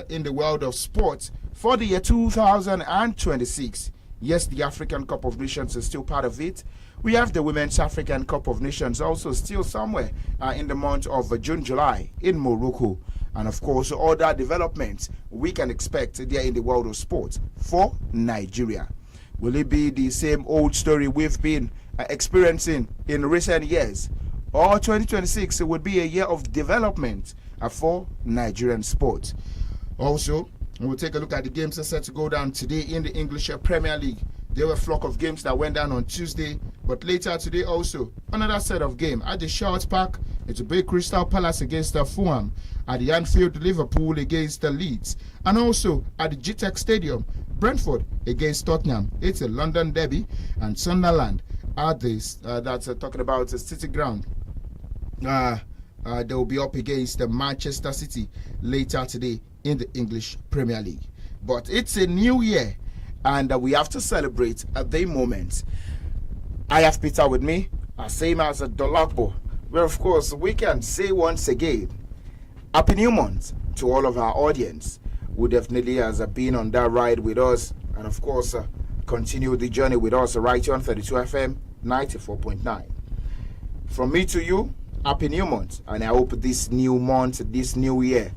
in the world of sports for the year 2026. Yes, the African Cup of Nations is still part of it. We have the Women's African Cup of Nations also still somewhere in the month of June, July in Morocco. And of course, other developments we can expect there in the world of sports for Nigeria. Will it be the same old story we've been experiencing in recent years? Or 2026 would be a year of development for Nigerian sports? Also, we'll take a look at the games that are set to go down today in the English Premier League. There were a flock of games that went down on Tuesday, but later today also, another set of games at the Charles Park. It will be Crystal Palace against Fulham, at the Anfield, Liverpool against the Leeds, and also at the GTEC Stadium, Brentford against Tottenham. It's a London derby, and Sunderland at this, that's talking about the City Ground. They will be up against the Manchester City later today in the English Premier League. But it's a new year, and we have to celebrate at the moment. I have Peter with me, same as a Dolakbo, where of course we can say once again, Happy New Month to all of our audience who definitely has been on that ride with us, and of course continue the journey with us right here on 32 FM 94.9. From me to you, Happy New Month, and I hope this new month, this new year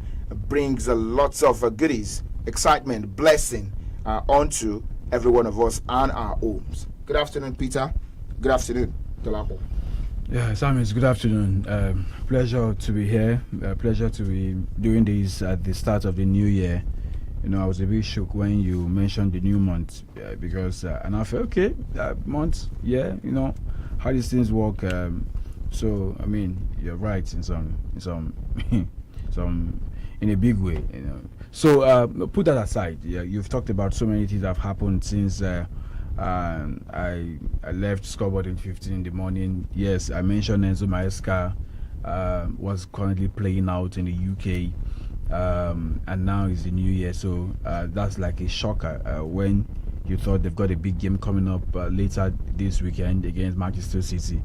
brings lots of goodies, excitement, blessing onto every one of us and our homes. Good afternoon, Peter. Good afternoon, Dolapo. Yeah, SAMIES, good afternoon. Pleasure to be here. Pleasure to be doing this at the start of the new year. You know, I was a bit shook when you mentioned the new month because, and I felt, okay, month, yeah, you know, how these things work. So, I mean, you're right in some, in a big way, you know. So, put that aside. Yeah, you've talked about so many things that have happened since I left Scoreboard in 15 in the morning. Yes, I mentioned 𝐂𝐈𝐒𝐿 was currently playing out in the UK, and now it's the new year. So that's like a shocker when you thought they've got a big game coming up later this weekend against Manchester City.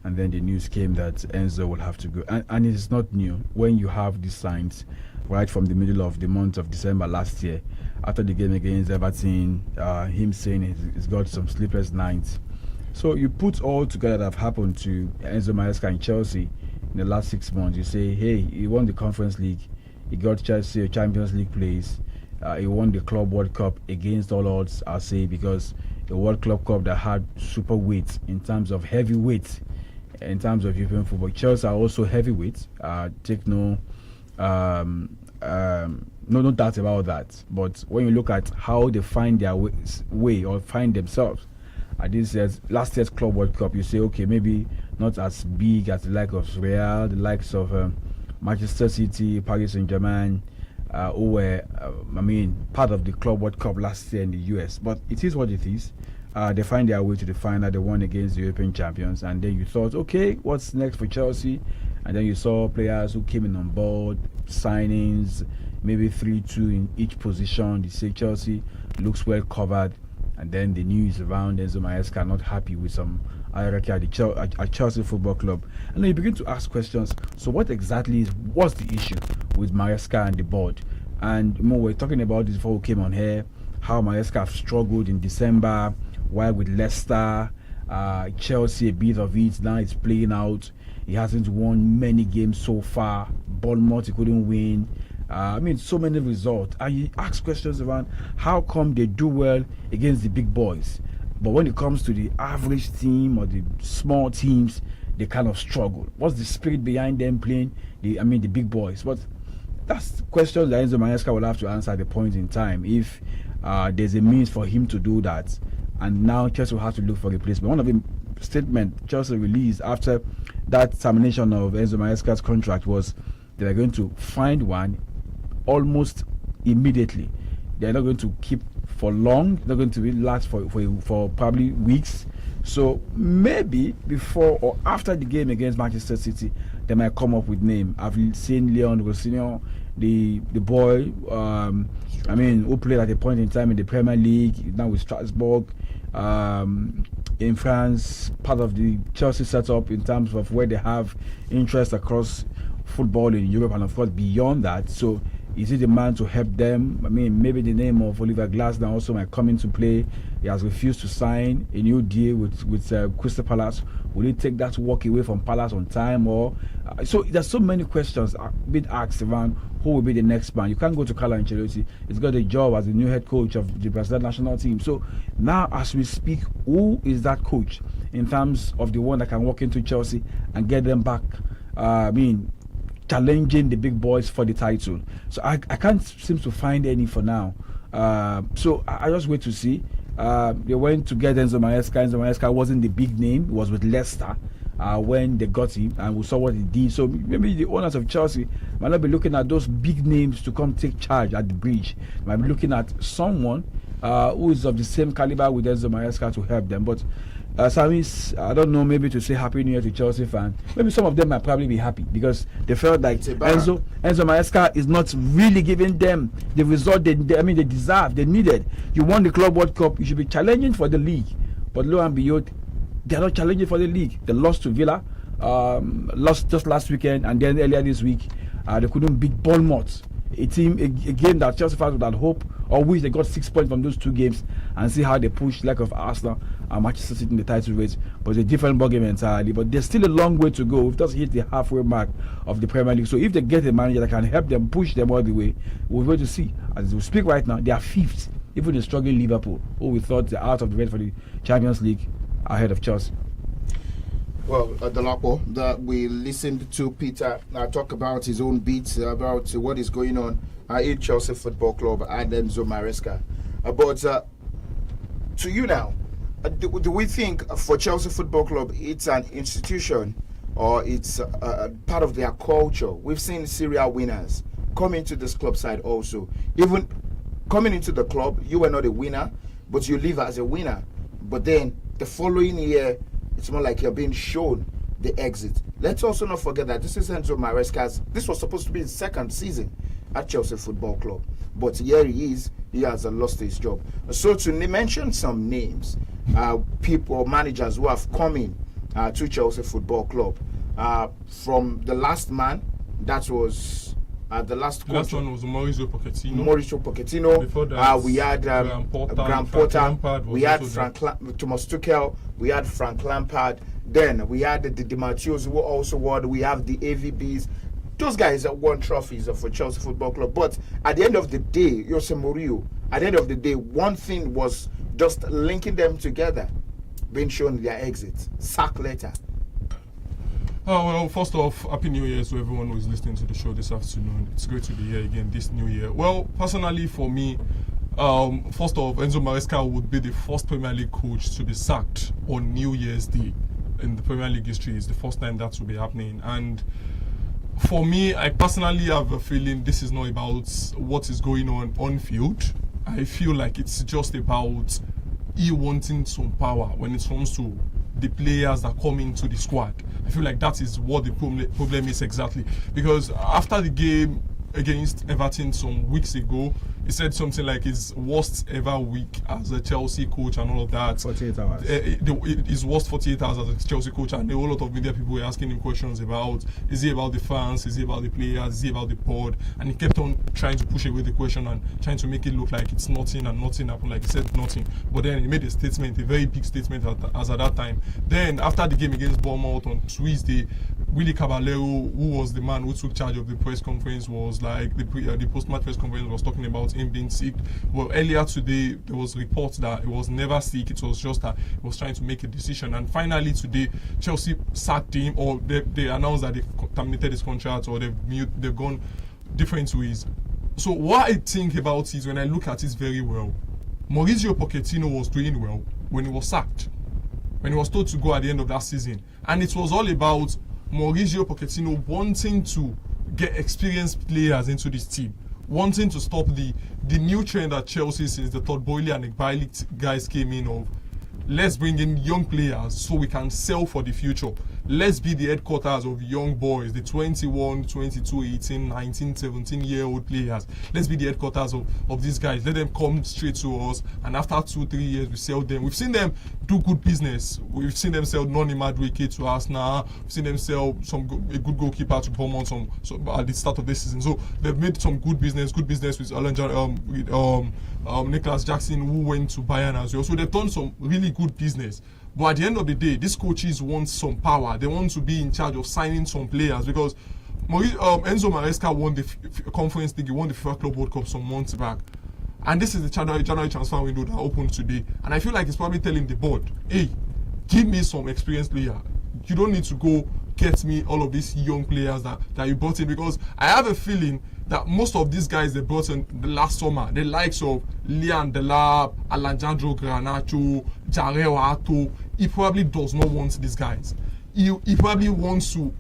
And then the news came that 𝐂𝐈𝐿 will have to go. And it's not new. When you have these signs right from the middle of the month of December last year, after the game against Everton, him saying he's got some sleepless nights. So you put all together that have happened to 𝐂𝐈𝐿 and Chelsea in the last 6 months. You say, hey, he won the Conference League. He got Chelsea a Champions League place. He won the Club World Cup against all odds, I'll say, because the World Club Cup that had super weight in terms of heavyweight. In terms of European football, Chelsea are also heavyweights. Take no doubt about that. But when you look at how they find their way or find themselves at this last year's Club World Cup, you say, okay, maybe not as big as the likes of Real, the likes of Manchester City, Paris Saint-Germain, who were, part of the Club World Cup last year in the US. But it is what it is. They find their way to the final. They won against the European champions, and then you thought, okay, what's next for Chelsea? And then you saw players who came in on board, signings, maybe 3-2 in each position. You say Chelsea looks well covered, and then the news around 𝐂𝐈𝐿 not happy with some hierarchy at Chelsea Football Club, and then you begin to ask questions. So what exactly what's the issue with Maresca and the board? And we're talking about this before we came on here, how Maresca have struggled in December. While with Leicester, Chelsea, a bit of it, now it's playing out. He hasn't won many games so far. Bournemouth, he couldn't win. So many results. And you ask questions around how come they do well against the big boys, but when it comes to the average team or the small teams, they kind of struggle. What's the spirit behind them playing the big boys? But that's questions that 𝐂𝐈𝐿 will have to answer at the point in time if there's a means for him to do that. And now Chelsea will have to look for a replacement. One of the statements Chelsea released after that termination of 𝐂𝐈𝐿's contract was they are going to find one almost immediately. They're not going to keep for long. They're going to last for probably weeks. So maybe before or after the game against Manchester City, they might come up with name. I've seen Leon Rossinion, the boy, who played at a point in time in the Premier League, now with Strasbourg, in France, part of the Chelsea setup in terms of where they have interest across football in Europe and of course beyond that. So Is he the man to help them? I mean, maybe the name of Oliver Glasner also might come into play. He has refused to sign a new deal with Crystal Palace. Will he take that walk away from Palace on time? Or so there's so many questions being asked around who will be the next man. You can't go to Carlo Ancelotti. He's got a job as the new head coach of the Brazilian national team. So now, as we speak, who is that coach in terms of the one that can walk into Chelsea and get them back? Challenging the big boys for the title. So I can't seem to find any for now. So I just wait to see. They went to get Enzo Maresca. Enzo Maresca wasn't the big name. It was with Leicester when they got him, and we saw what he did. So maybe the owners of Chelsea might not be looking at those big names to come take charge at the bridge. They might be looking at someone who is of the same caliber with Enzo Maresca to help them. But SAMIES, I don't know, maybe to say Happy New Year to Chelsea fans. Maybe some of them might probably be happy because they felt like Enzo Maresca is not really giving them the result they deserve, they needed. You won the Club World Cup, you should be challenging for the league. But lo and behold, they are not challenging for the league. They lost to Villa, lost just last weekend, and then earlier this week, they couldn't beat Bournemouth. A game that Chelsea fans would have hoped or wish they got 6 points from those two games and see how they push like of Arsenal and Manchester City in the title race. But it's a different ballgame entirely. But there's still a long way to go. We've just hit the halfway mark of the Premier League. So if they get a manager that can help them push them all the way, we're going to see. As we speak right now, they are fifth. Even the struggling Liverpool, who we thought they're out of the race for the Champions League, ahead of Chelsea. Well, Dolapo, that we listened to Peter talk about his own beats, about what is going on at Chelsea Football Club and Enzo Maresca. But to you now, do we think for Chelsea Football Club it's an institution or it's part of their culture? We've seen serial winners come into this club side also. Even coming into the club, you were not a winner, but you live as a winner. But then the following year, it's more like you're being shown the exit. Let's also not forget that this is Enzo Maresca's. This was supposed to be his second season at Chelsea Football Club, but here he is. He has lost his job. So to mention some names, people, managers who have come in to Chelsea Football Club, from the last man, that was the last one was Mauricio Pochettino. Before that, we had Graham Potter. We had Thomas Tuchel. We had Frank Lampard. Then we had the Di Matteos who also won. We have the AVBs. Those guys that won trophies for Chelsea Football Club. But at the end of the day, Jose Mourinho, at the end of the day, one thing was just linking them together, being shown their exit. Sack letter. Well, first off, Happy New Year to everyone who is listening to the show this afternoon. It's great to be here again this new year. Well, personally for me, first off, Enzo Maresca would be the first Premier League coach to be sacked on New Year's Day in the Premier League history. It's the first time that will be happening. And for me, I personally have a feeling this is not about what is going on field. I feel like it's just about he wanting some power when it comes to the players that come into the squad. I feel like that is what the problem is exactly. Because after the game against Everton some weeks ago, he said something like his worst ever week as a Chelsea coach and all of that. 48 hours. His worst 48 hours as a Chelsea coach, and a whole lot of media people were asking him questions about, is he about the fans, is he about the players, is he about the board? And he kept on trying to push away the question and trying to make it look like it's nothing and nothing happened, like he said nothing. But then he made a statement, a very big statement as at that time. Then after the game against Bournemouth on Tuesday, Willy Caballero, who was the man who took charge of the press conference, was like the post-match press conference was talking about him being sick. Well, earlier today there was reports that he was never sick. It was just that he was trying to make a decision. And finally today, Chelsea sacked him, or they announced that they terminated his contract, or they've gone different ways. So what I think about is, when I look at it very well, Mauricio Pochettino was doing well when he was sacked, when he was told to go at the end of that season, and it was all about Mauricio Pochettino wanting to get experienced players into this team, wanting to stop the new trend at Chelsea since the Todd Boehly and 𝐒𝐈𝐒 guys came in of, let's bring in young players so we can sell for the future. let's be the headquarters of young boys, the 21, 22, 18, 19, 17-year-old players. Let's be the headquarters of these guys. Let them come straight to us, and after 2-3 years, we sell them. We've seen them do good business. We've seen them sell Noni Madueke to Arsenal. We've seen them sell a good goalkeeper to Bournemouth at the start of this season. So they've made some good business with Nicholas Jackson, who went to Bayern as well. So they've done some really good business. But at the end of the day, these coaches want some power. They want to be in charge of signing some players, because Enzo Maresca won the Conference League, he won the FIFA Club World Cup some months back. And this is the January transfer window that opened today. And I feel like he's probably telling the board, hey, give me some experienced player. You don't need to go get me all of these young players that you brought in, because I have a feeling that most of these guys they brought in the last summer, the likes of Lian Delap, Alejandro Garnacho, Jarrell Ato, he probably does not want these guys. He probably wants to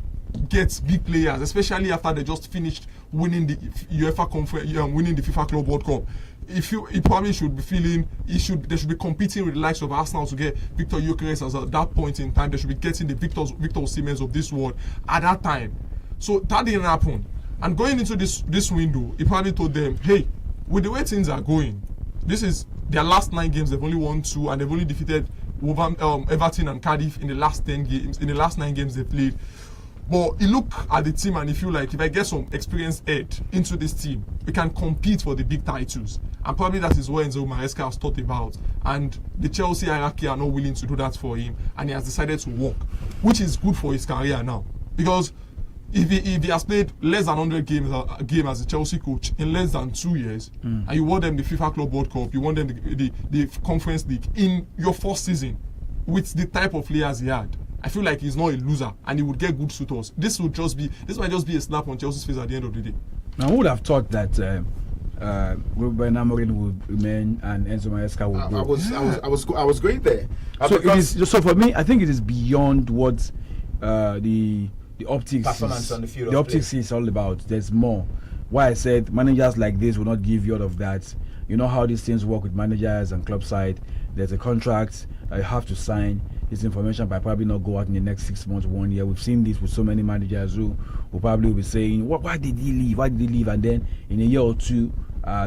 get big players, especially after they just finished winning the UEFA Conference, winning the FIFA Club World Cup. He probably should be feeling they should be competing with the likes of Arsenal to get Victor Gyökeres as at that point in time. They should be getting the Victor Osimhen of this world at that time. So that didn't happen. And going into this window, he probably told them, hey, with the way things are going, this is their last 9 games. They've only won 2, and they've only defeated Everton and Cardiff in the last 10 games. In the last 9 games they played. But you look at the team and you feel like if I get some experienced head into this team, we can compete for the big titles. And probably that is what Enzo Maresca has thought about. And the Chelsea hierarchy are not willing to do that for him, and he has decided to walk, which is good for his career now. Because if he has played less than 100 games as a Chelsea coach in less than 2 years, and you won them the FIFA Club World Cup, you won them the Conference League in your first season with the type of players he had, I feel like he's not a loser, and he would get good suitors. This might just be a slap on Chelsea's face at the end of the day. Now, who would have thought that Ruben Amorim would remain and Enzo Maresca would go? I was going there. So for me, I think it is beyond what the optics performance on the field. The optics is all about. There's more. Why I said managers like this will not give you all of that. You know how these things work with managers and club side. There's a contract that you have to sign. This information might probably not go out in the next 6 months, 1 year. We've seen this with so many managers who will probably be saying, why did he leave? Why did he leave? And then in a year or two,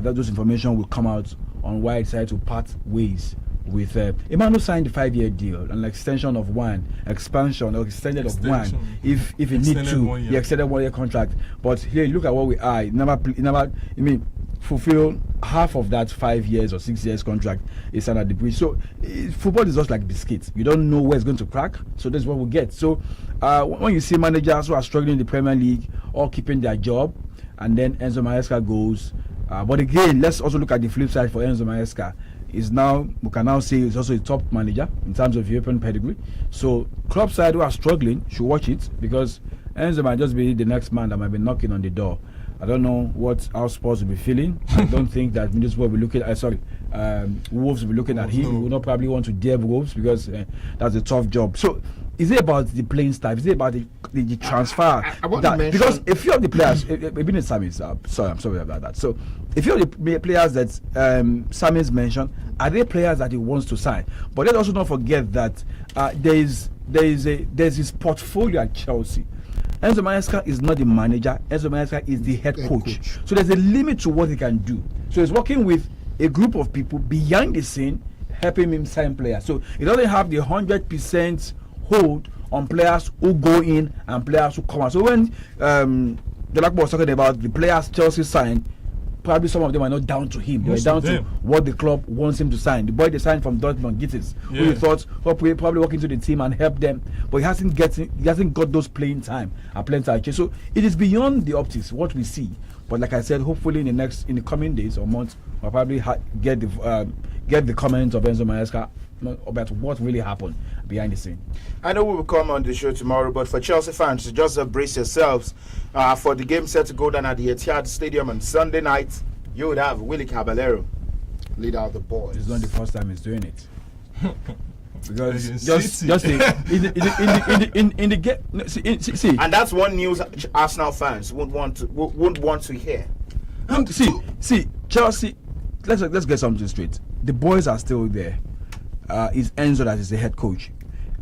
those information will come out on why he decided to part ways with Emmanuel signed a 5-year deal, an extension of 1, expansion or extended of 1. If he need to, he extended 1 year contract. But here, look at what we are. Fulfill half of that 5 years or 6 years contract is under the bridge. So football is just like biscuits. You don't know where it's going to crack. So that's what we get. So when you see managers who are struggling in the Premier League or keeping their job, and then Enzo Maresca goes. But again, let's also look at the flip side for Enzo Maresca. We can now say he's also a top manager in terms of European pedigree. So club side who are struggling should watch it, because Enzo might just be the next man that might be knocking on the door. I don't know what our Spurs will be feeling. I don't think that Middlesbrough will be looking at, Wolves will be looking at him. He will not probably want to dare Wolves, because that's a tough job. So is it about the playing style? Is it about the transfer? I want to mention, because a few of the players, even in SAMIES, I'm sorry about that. So a few of the players that SAMIES mentioned, are they players that he wants to sign? But let's also not forget that there's his portfolio at Chelsea. Enzo Maresca is not the manager. Enzo Maresca is the head coach. So there's a limit to what he can do. So he's working with a group of people behind the scene, helping him sign players. So he doesn't have the 100% hold on players who go in and players who come out. So when Delacqua was talking about the players Chelsea signed, probably some of them are not down to him. They are down to what the club wants him to sign. The boy they signed from Dortmund, Gittes, who he thought will probably walk into the team and help them, but he hasn't got those playing time at playing time. So it is beyond the optics what we see. But like I said, hopefully in the coming days or months, we'll probably get the comments of Enzo Maresca about what really happened behind the scene. I know we will come on the show tomorrow, but for Chelsea fans, just brace yourselves for the game set to go down at the Etihad Stadium on Sunday night. You would have Willy Caballero lead out the boys. It's not the first time he's doing it. Because in the game, see, and that's one news Arsenal fans won't want to hear. See, Chelsea. Let's get something straight. The boys are still there. It's Enzo that is the head coach.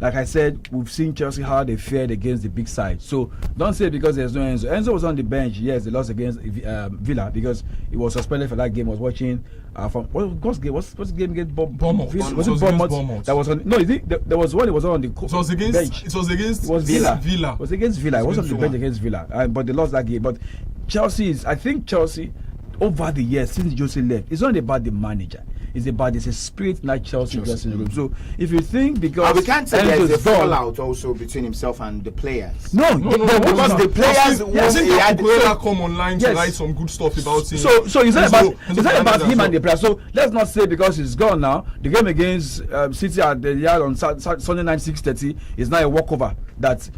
like I said, we've seen Chelsea how they fared against the big side. So don't say because there's no Enzo. Enzo was on the bench. Yes, they lost against Villa because he was suspended for that game. Was watching from what's the game against Bournemouth. Was it Bournemouth? That was on. No, there was one. It was on the it was against bench. It was against Villa. It was against Villa. It was on the bench against Villa, but they lost that game. But I think Chelsea over the years since Jose left, it's not about the manager. It's about it's a spirit like Chelsea dressing room. So if you think because we can't say Enzo's there's a gone, fallout also between himself and the players. No, because the players I think Cucurella come online to write some good stuff about him. So it's not about him and the players. So let's not say because he's gone now. The game against City at the Yard on Sunday night 6:30 is now a walkover that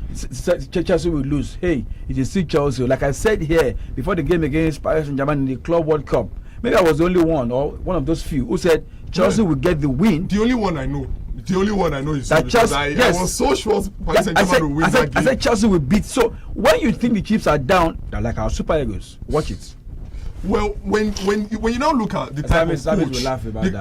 Chelsea will lose. Hey, it is still Chelsea. Like I said here before the game against Paris Saint-Germain in the Club World Cup. Maybe I was the only one or one of those few who said Chelsea will get the win. The only one I know is that Chelsea. I was so sure Paris Saint-Germain will win that game. I said Chelsea will beat. So when you think the Chiefs are down, they're like our super egos. Watch it. Well, when you now look at the type of coach,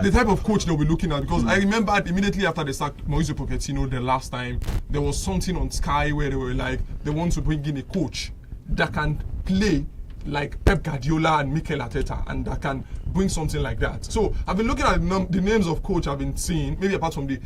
the type of coach they'll be looking at, because I remember immediately after they sacked Mauricio Pochettino the last time, there was something on Sky where they were like they want to bring in a coach that can play like Pep Guardiola and Mikel Arteta, and that can bring something like that. So I've been looking at the names of coach I've been seeing, maybe apart from the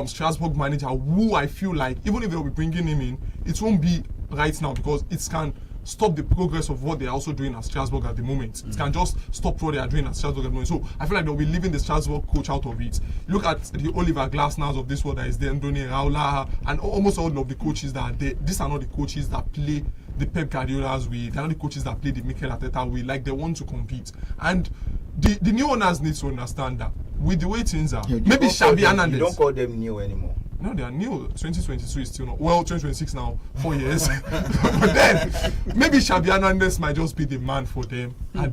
Strasbourg manager, who I feel like even if they'll be bringing him in, it won't be right now because it can stop the progress of what they're also doing at Strasbourg at the moment. It can just stop what they are doing at Strasbourg at the moment. So I feel like they'll be leaving the Strasbourg coach out of it. Look at the Oliver Glasners of this world that is there, Ndoni Raula, and almost all of the coaches that are there. These are not the coaches that play the Pep Guardiola's way. They're not the coaches that play the Mikel Arteta way. Like, they want to compete. And the new owners need to understand that with the way things are, maybe Xavi Hernandez. You don't call them new anymore. No, they are new. 2022 is still not. Well, 2026 now, 4 years. But then, maybe Xavi Hernandez might just be the man for them at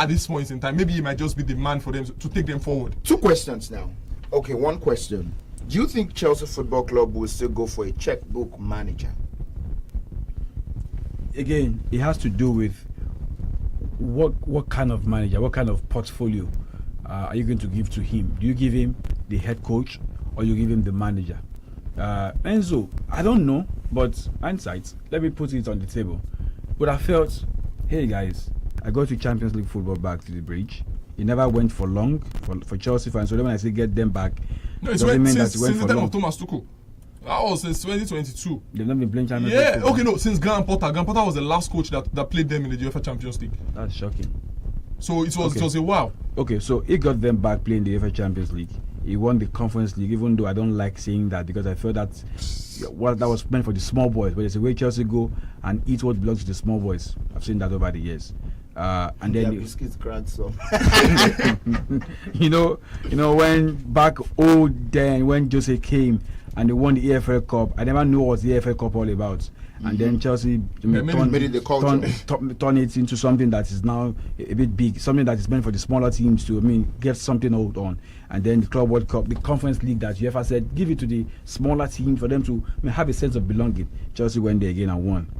this point in time. Maybe he might just be the man for them to take them forward. 2 questions now. Okay, 1 question. Do you think Chelsea Football Club will still go for a checkbook manager? Again, it has to do with what kind of manager, what kind of portfolio are you going to give to him? Do you give him the head coach or you give him the manager? Enzo, I don't know, but hindsight, let me put it on the table. But I felt, hey guys, I got to Champions League football back to the bridge. It never went for long for Chelsea fans. So when I say get them back, no, it doesn't mean that it went for long. Since the time of Thomas Tuchel. That was since 2022. They've not been playing Champions League. Yeah, okay, no, since Graham Potter. Graham Potter was the last coach that played them in the UEFA Champions League. That's shocking. So it was a wow. Okay, so he got them back playing the UEFA Champions League. He won the Conference League, even though I don't like saying that because I felt that that was meant for the small boys. But it's the way Chelsea go and eat what belongs to the small boys. I've seen that over the years. And then biscuits cracked some. you know when back when Jose came and they won the EFL Cup, I never knew what was the EFL Cup all about. And then Chelsea turned it into something that is now a bit big, something that is meant for the smaller teams to get something out on. And then the Club World Cup, the Conference League that UEFA said give it to the smaller team for them to have a sense of belonging. Chelsea went there again and won.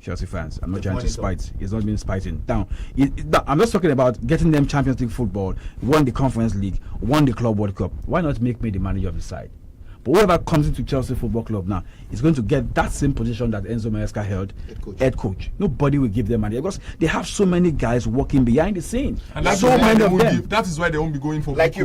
Chelsea fans, I'm not trying to spite. It's not been spiting. Now, I'm just talking about getting them Champions League football, won the Conference League, won the Club World Cup. Why not make me the manager of the side? But whoever comes into Chelsea Football Club now is going to get that same position that Enzo Maresca held, head coach. Nobody will give them money because they have so many guys working behind the scene. And that's so many of them. That is why they won't be going for like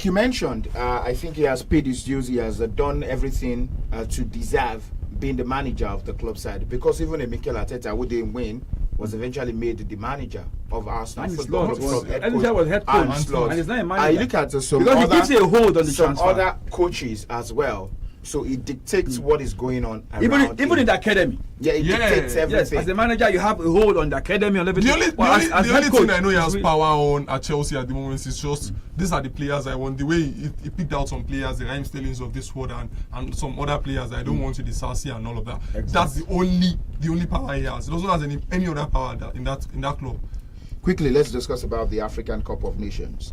you mentioned. I think he has paid his dues. He has done everything to deserve being the manager of the club side, because even a Mikel Arteta, who didn't win, was eventually made the manager of Arsenal Football Club. Enzo was head coach, and he's not a manager. I look at some because he gives you a hold on the transfer. Other coaches as well. So it dictates what is going on around even in the academy. Yeah, it dictates everything. Yes, as a manager, you have a hold on the academy and everything. The only thing I know he has power on at Chelsea at the moment is just these are the players I want. The way he picked out some players, the Raheem Sterlings of this world, and some other players I don't want to Disasi and all of that. Exactly. That's the only power he has. He doesn't have any other power in that club. Quickly, let's discuss about the African Cup of Nations.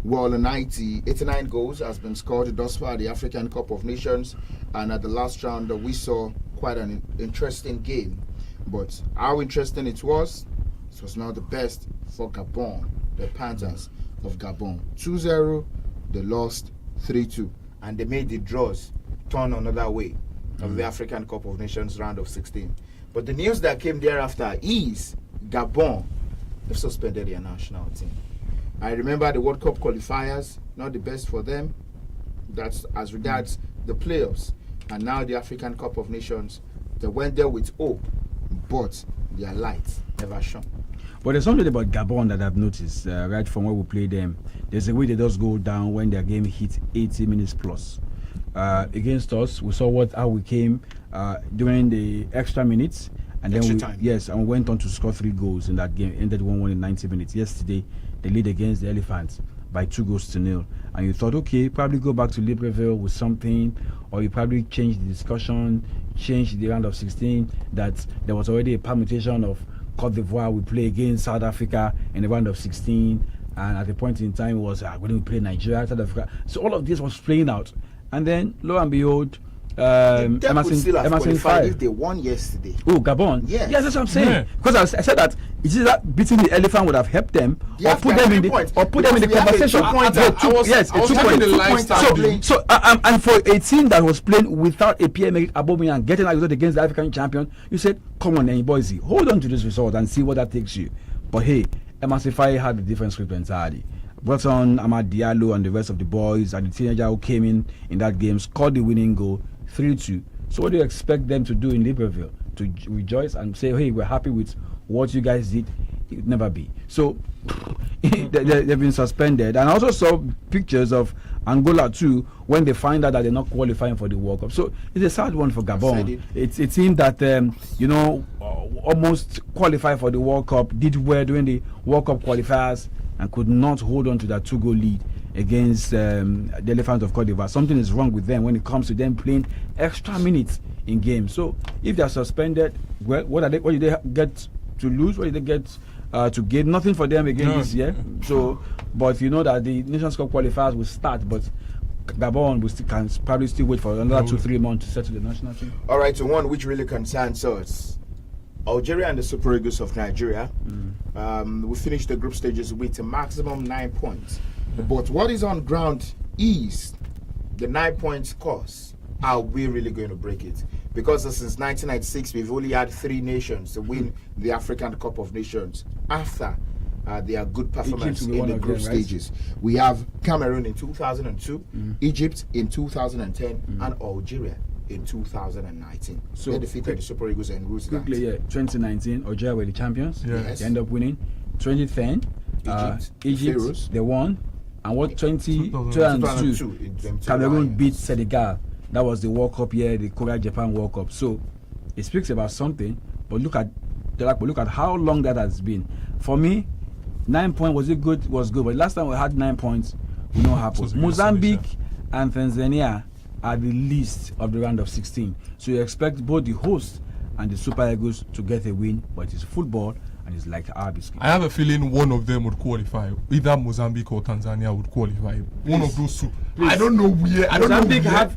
Well, 89 goals has been scored thus far at the African Cup of Nations, and at the last round we saw quite an interesting game. But how interesting it was not the best for Gabon, the Panthers of Gabon. 2-0, they lost 3-2, and they made the draws turn another way of the African Cup of Nations round of 16. But the news that came thereafter is Gabon have suspended their national team. I remember the World Cup qualifiers, not the best for them. That's as regards the playoffs. And now the African Cup of Nations, they went there with hope, but their light never shone. But there's something about Gabon that I've noticed right from where we play them. There's a way they just go down when their game hits 80 minutes plus. Against us, we saw how we came during the extra minutes, and then we went on to score 3 goals in that game. Ended 1-1 in 90 minutes. Yesterday, they lead against the Elephants by 2-0, and you thought, okay, probably go back to Libreville with something, or you probably change the discussion, change the round of 16. That there was already a permutation of Côte d'Ivoire. We play against South Africa in the round of 16, and at the point in time it was when we play Nigeria, South Africa. So all of this was playing out, and then lo and behold, Emerson 5. If they won yesterday. Oh, Gabon. Yes, that's what I'm saying. Because I said that it's either that beating the Elephant would have helped them, or put them in the conversation. And for a team that was playing without a PM Aubameyang getting a result against the African champion, you said, "Come on, then, boys, hold on to this result and see what that takes you." But hey, Emerson 5 had a different script entirely. Brought on Amad Diallo and the rest of the boys, and the teenager who came in that game scored the winning goal. 3-2. So what do you expect them to do in Libreville? To rejoice and say, hey, we're happy with what you guys did? It would never be. So they've been suspended. And I also saw pictures of Angola too when they find out that they're not qualifying for the World Cup. So it's a sad one for Gabon. It's a team that almost qualified for the World Cup, did well during the World Cup qualifiers, and could not hold on to that 2-goal lead against the Elephants of Côte d'Ivoire. Something is wrong with them when it comes to them playing extra minutes in games. So if they're suspended, well, what did they get to lose? What did they get to gain? Nothing for them again this year. So, but you know that the Nations Cup qualifiers will start, but Gabon can probably still wait for another 2-3 months to settle the national team. All right, so one which really concerns us, Algeria and the Super Eagles of Nigeria. We finished the group stages with a maximum 9 points. But what is on ground is the 9 points course. Are we really going to break it? Because since 1996, we've only had 3 nations to win the African Cup of Nations after their good performance in the group stages. We have Cameroon in 2002, Egypt in 2010, and Algeria in 2019. So they defeated the Super Eagles and Rus. 2019, Algeria were the champions. Yes. They end up winning. 2010, Egypt they won. And what 2002, Cameroon beat Senegal. That was the World Cup year, the Korea-Japan World Cup. So it speaks about something. But look at how long that has been. For me, 9 points, was it good? Was good. But last time we had 9 points, we know what happened. Mozambique and Tanzania are the least of the round of 16. So you expect both the host and the Super Eagles to get a win, but it's football. And it's like our biscuit. I have a feeling one of them would qualify. Either Mozambique or Tanzania would qualify. One of those two. I don't know where. Mozambique have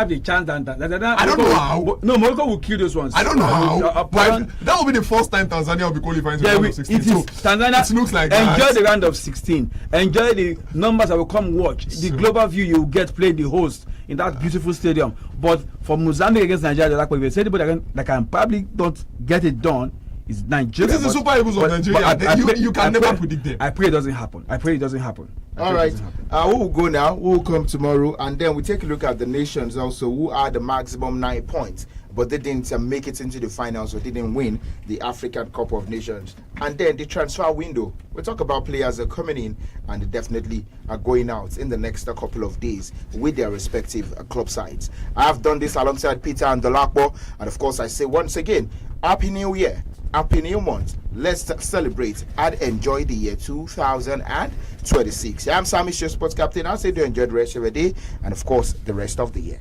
the chance. I don't know how. No, Morocco will kill those ones. I don't know how. But that will be the first time Tanzania will be qualifying to the round of 16. Tanzania, it looks like enjoy the round of 16. Enjoy the numbers that will come watch. The global view you will get playing the host in that beautiful stadium. But for Mozambique against Nigeria, like we said, anybody that can probably not get it done is Nigeria. This is the Super Eagles of Nigeria. You can never predict them. I pray it doesn't happen. All right. We will go now. We will come tomorrow, and then we take a look at the nations also who are the maximum 9 points, but they didn't make it into the finals, or didn't win the African Cup of Nations. And then the transfer window. We talk about players that are coming in and they definitely are going out in the next couple of days with their respective club sides. I have done this alongside Peter and Dolakbo, and of course I say once again, Happy New Year. Happy New Month. Let's celebrate and enjoy the year 2026. I'm SAMIES, your sports captain. I'll say you enjoy the rest of the day and, of course, the rest of the year.